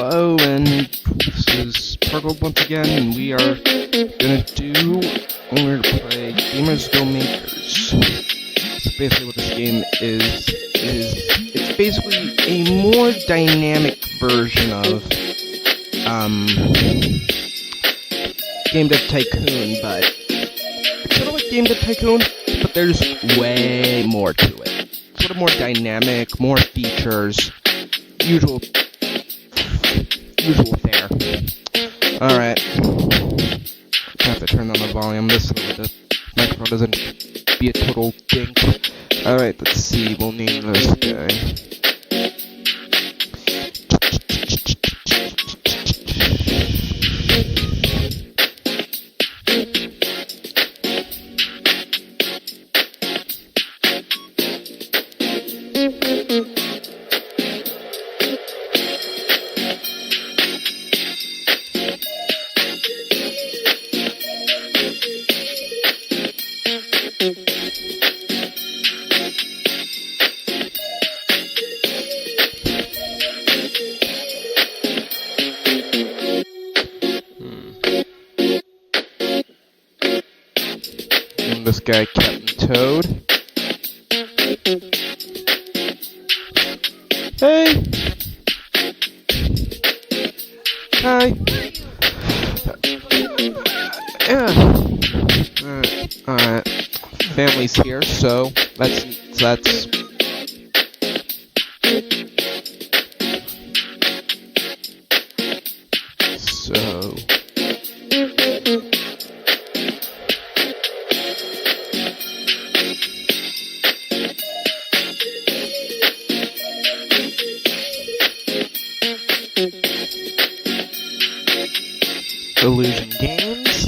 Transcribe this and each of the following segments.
Hello, and this is Purple once again, and we're gonna play GamersGoMakers. So basically what this game is it's basically a more dynamic version of, Game Dev Tycoon, but it's sort of like Game Dev Tycoon, but there's way more to it. Sort of more dynamic, more features, usual fare. Alright. I have to turn on the volume this so that the microphone doesn't be a total dink. Alright, let's see. We'll name this guy. This guy, Captain Toad. Hey! Hi! Yeah. Alright. Family's here, so that's... So... Illusion Games.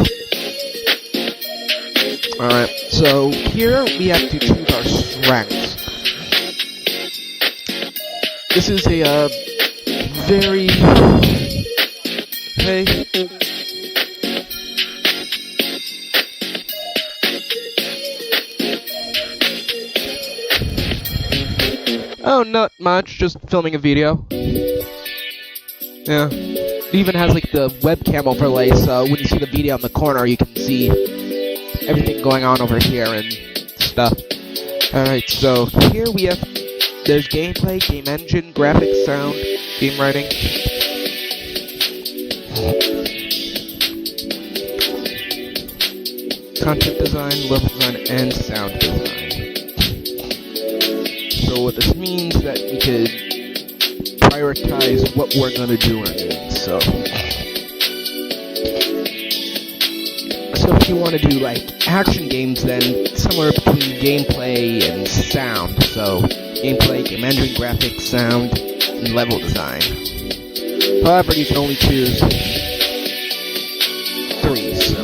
Alright, so here we have to choose our strengths. This is a, very... Hey. Oh, not much, just filming a video. Yeah. It even has like the webcam overlay, so when you see the video in the corner, you can see everything going on over here and stuff. Alright, so here we have, there's gameplay, game engine, graphics, sound, game writing. Content design, level design, and sound design. So what this means is that we could prioritize what we're gonna do in our game. So if you want to do like action games, then somewhere between gameplay and sound. So gameplay, game engine, graphics, sound, and level design. However, you can only choose 3. So.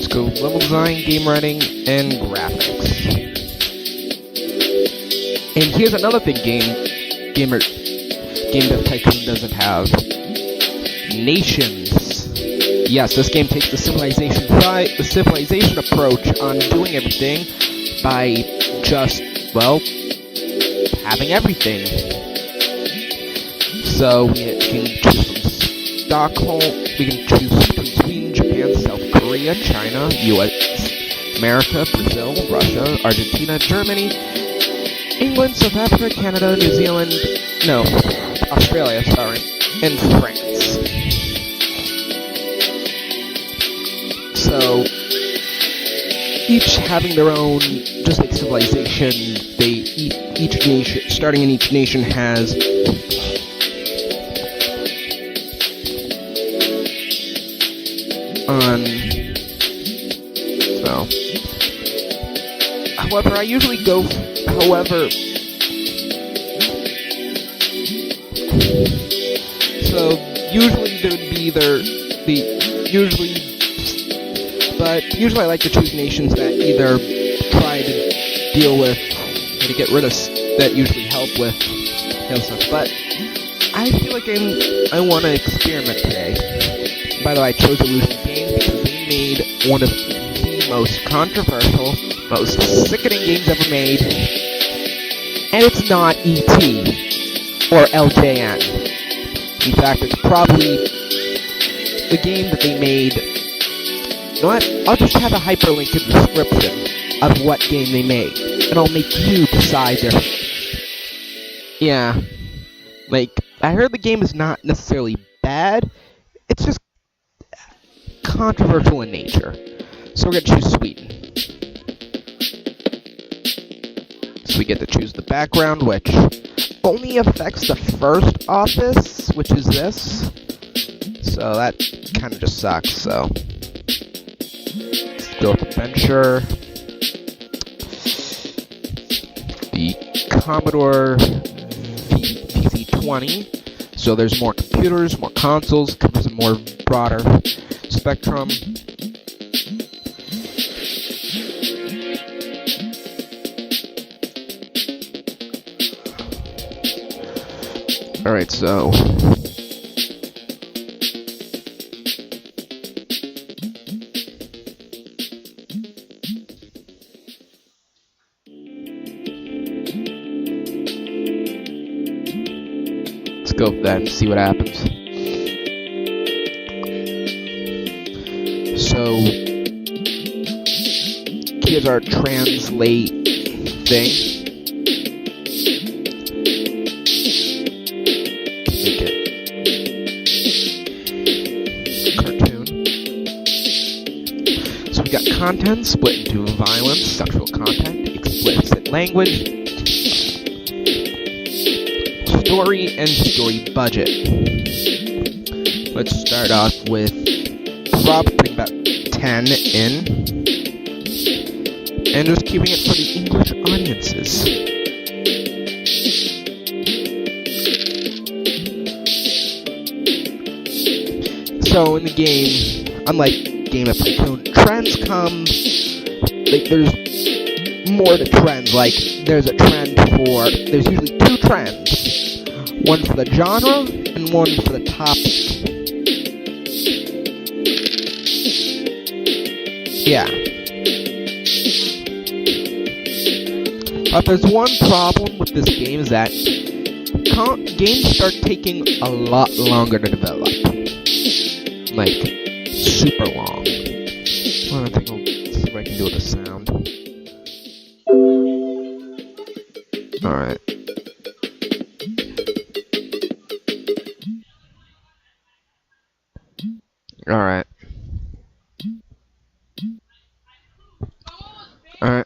Go level design, game writing, and graphics. And here's another thing Game Dev Tycoon doesn't have. Nations. Yes, this game takes the civilization approach on doing everything by just, well, having everything. So we can choose from Stockholm, we can choose from Sweden, Japan, South Korea, China, US, America, Brazil, Russia, Argentina, Germany, England, South Africa, Canada, New Zealand, no, Australia, sorry, and France. So, each having their own, just like civilization, each nation, starting in each nation has however, I usually go, so usually there would be usually I like to choose nations that either try to deal with, or to get rid of, that usually help with Hail sucks, but I feel like I want to experiment today. By the way, I chose Illusion Games because they made one of the most controversial, most sickening games ever made, and it's not E.T. or LJN. In fact, it's probably the game that they made. You know what? I'll just have a hyperlink in the description of what game they made, and I'll make you decide their... Yeah. Like, I heard the game is not necessarily bad, it's just controversial in nature. So we're gonna choose Sweden. So we get to choose the background, which only affects the first office, which is this. So that kind of just sucks, so... Let's go with Adventure. The Commodore PC-20. So there's more computers, more consoles, covers a more broader spectrum. Alright, so... let's go with that and see what happens. So, here's our translate thing. Make it cartoon. So we got content split into violence, sexual content, explicit language, story, and story budget. Let's start off with putting about 10 in, and just keeping it for the English audiences. So in the game, unlike Game of Platoon, trends come, like there's more to trends, like there's usually two trends. One for the genre, and one for the topic. Yeah. But there's one problem with this game is that games start taking a lot longer to develop. Like, super long. Well, I think I'll see if I can do it with the sound. Alright. Alright. Alright.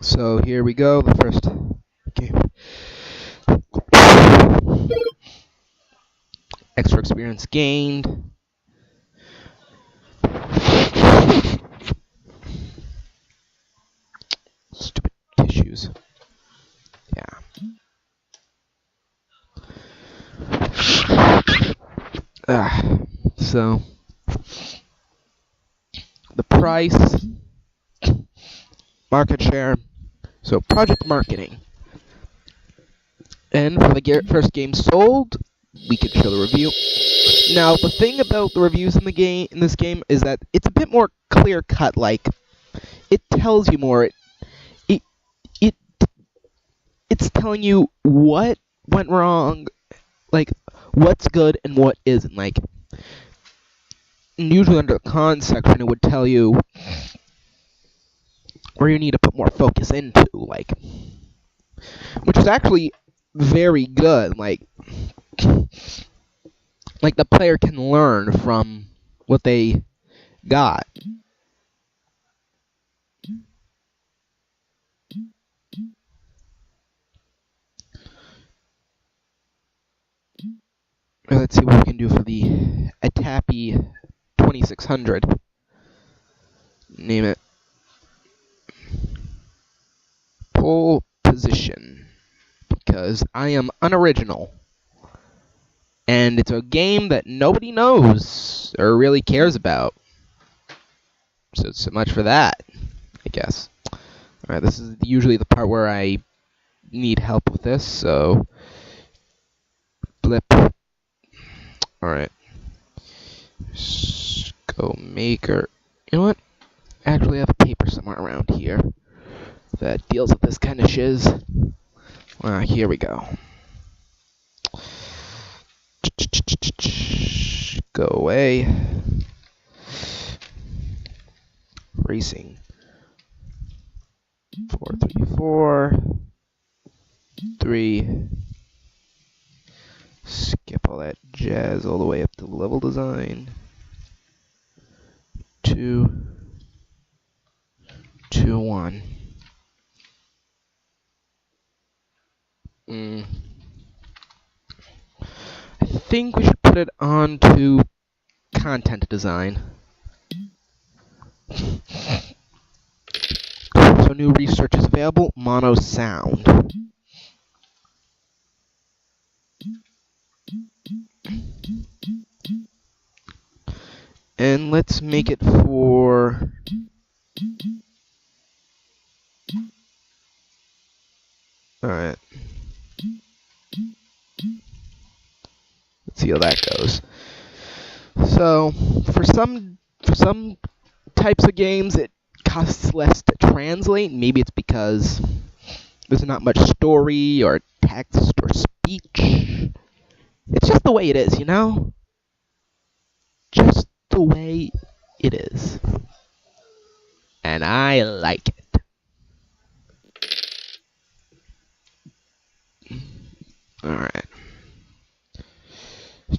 So here we go, the first game. Extra experience gained. Stupid tissues. Yeah. So the price, market share, so project marketing. And for the first game sold, we can show the review. Now the thing about the reviews in this game is that it's a bit more clear cut. Like it tells you more. It's telling you what went wrong, like what's good and what isn't. Like usually under the cons section, it would tell you where you need to put more focus into, like, which is actually very good. Like the player can learn from what they got. Let's see what we can do for the Atapi 2600. Name it. Pole position. Because I am unoriginal. And it's a game that nobody knows or really cares about. So much for that, I guess. Alright, this is usually the part where I need help with this, so... Blip. Alright. Go maker. You know what? I actually have a paper somewhere around here that deals with this kind of shiz. Here we go. Go away. Racing. 4, 3, 4. 3. Skip all that jazz all the way up to level design. 2, 2, 1. I think we should put it on to content design. So new research is available, mono sound. And let's make it for... Alright. Let's see how that goes. So, for some types of games, it costs less to translate. Maybe it's because there's not much story or text or speech. It's just the way it is, you know? Just the way it is. And I like it. Alright.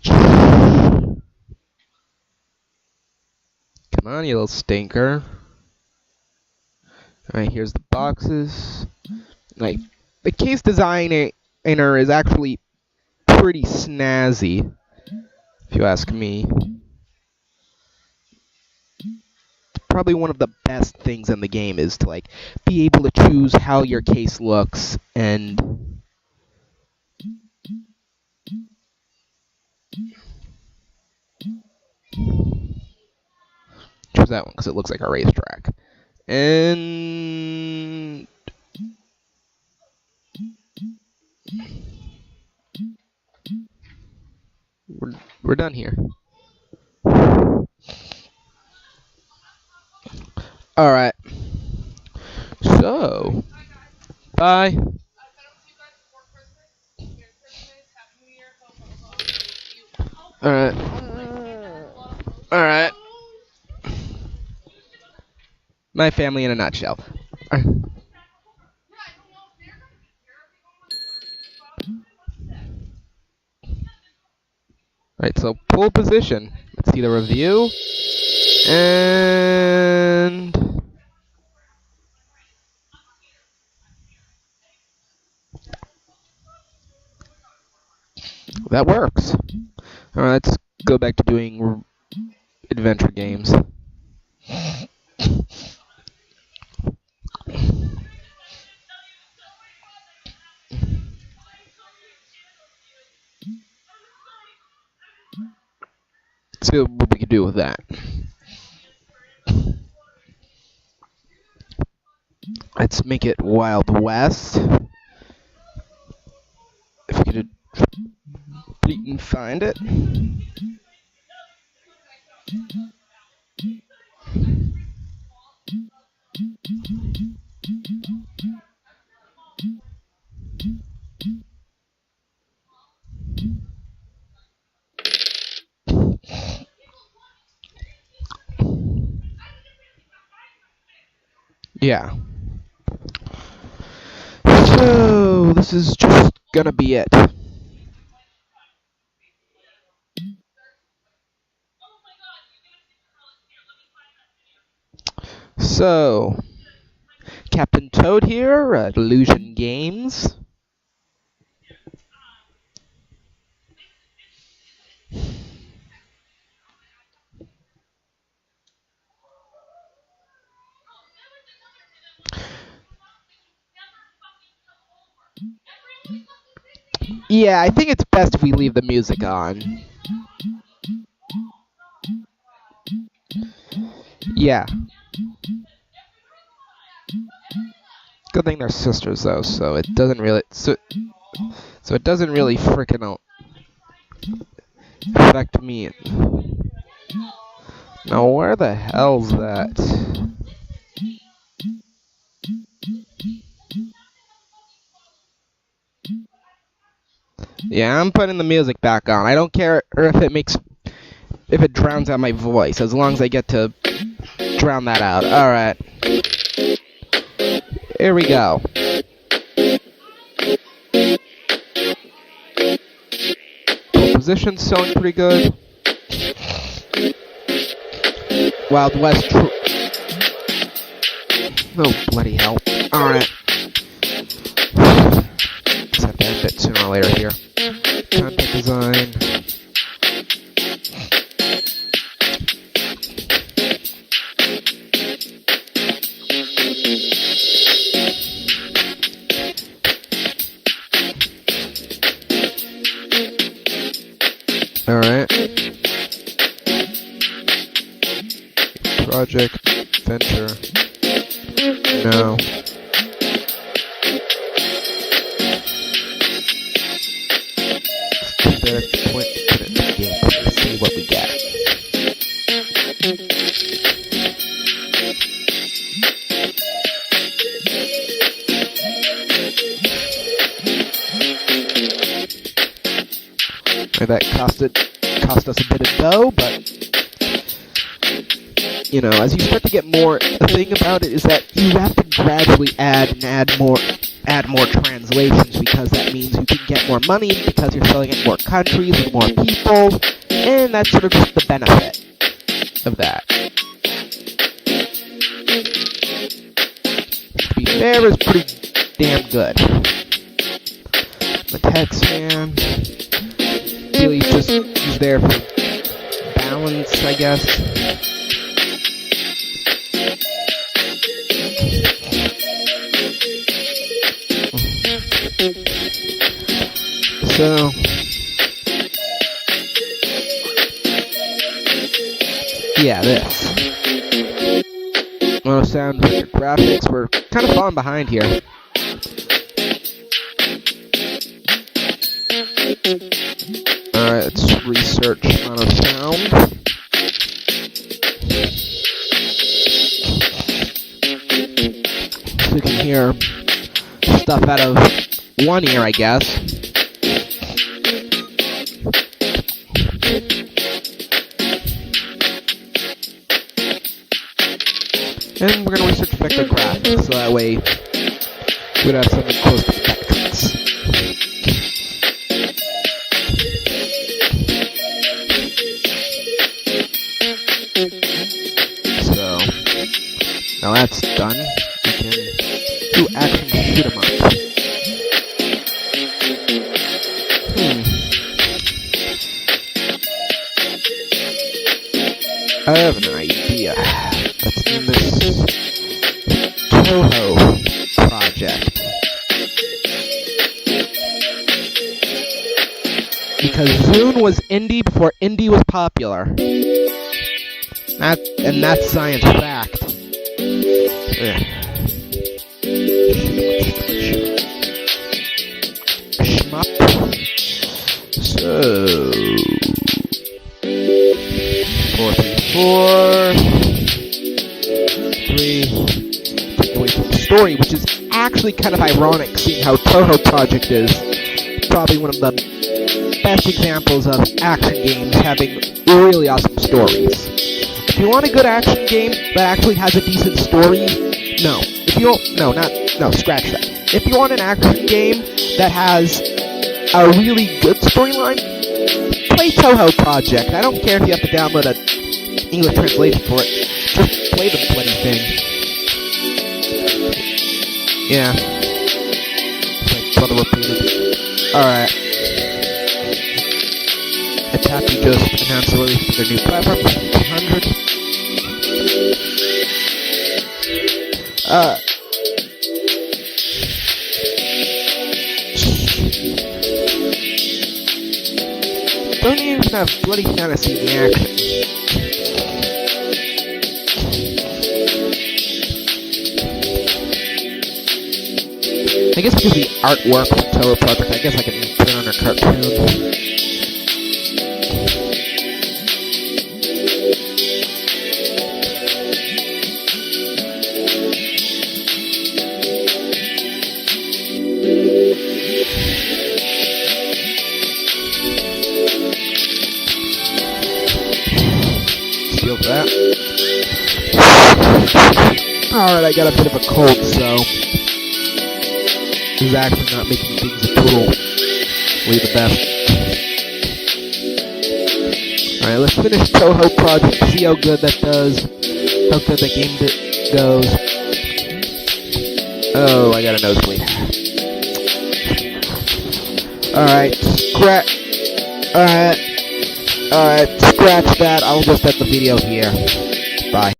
Come on, you little stinker. Alright, here's the boxes. Like, the case designer is actually pretty snazzy, if you ask me. Probably one of the best things in the game is to, like, be able to choose how your case looks and... Choose that one because it looks like a racetrack. And... We're done here. Alright. So... Bye. Alright. Alright. My family in a nutshell. Alright, so pole position. Let's see the review. And... that works. Alright, let's go back to doing adventure games. Let's see what we can do with that. Let's make it Wild West. If we could complete and find it. Yeah. So, this is just gonna be it. So, Captain Toad here at Illusion Games. Yeah, I think it's best if we leave the music on. Yeah. Good thing they're sisters though, so it doesn't really so it doesn't really frickin' affect me. Now where the hell's that? Yeah, I'm putting the music back on. I don't care if it drowns out my voice, as long as I get to drown that out. Alright. Here we go. Position's selling pretty good. Wild West. Oh, bloody hell. Alright. Let's have to end it sooner or later here. Content design. Alright. Project, venture. No. Point put it in the game. Let's see what we get. That cost us a bit of dough, but you know, as you start to get more, the thing about it is that you have to gradually add more translations, because that means you can get more money because you're selling in more countries with more people, and that's sort of just the benefit of that. To be fair, is pretty damn good. The text man really just is there for balance, I guess. So, yeah, this. Mono sound, graphics, we're kind of falling behind here. Alright, let's research mono sound. So we can hear stuff out of one ear, I guess. And we're going to research vector graphics, so that way we'd have something close to vectors. So, now that's done, we can do action shoot 'em up. I have an idea. Let's name this Toho Project. Because Zune was indie before indie was popular. And that's science fact. Shmup. So 434 3. Take away from the story, which is actually kind of ironic, seeing how Toho Project is probably one of the best examples of action games having really awesome stories. If you want a good action game that actually has a decent story, no. Scratch that. If you want an action game that has a really good storyline, play Toho Project. I don't care if you have to download an English translation for it. Just play the bloody thing. Yeah. My brother repeated. Alright. Atapi just announced the release of their new platform, 200. Don't even have bloody fantasy in the action. I guess because the artwork from Toho Project, I guess I can put it on a cartoon. Seal that. Alright, I got a bit of a cold, so this is actually not making things a totally the best. Alright, let's finish Toho Project, see how good that does, how good the game goes. Oh, I got a nosebleed. Alright, scratch that, I'll just end the video here.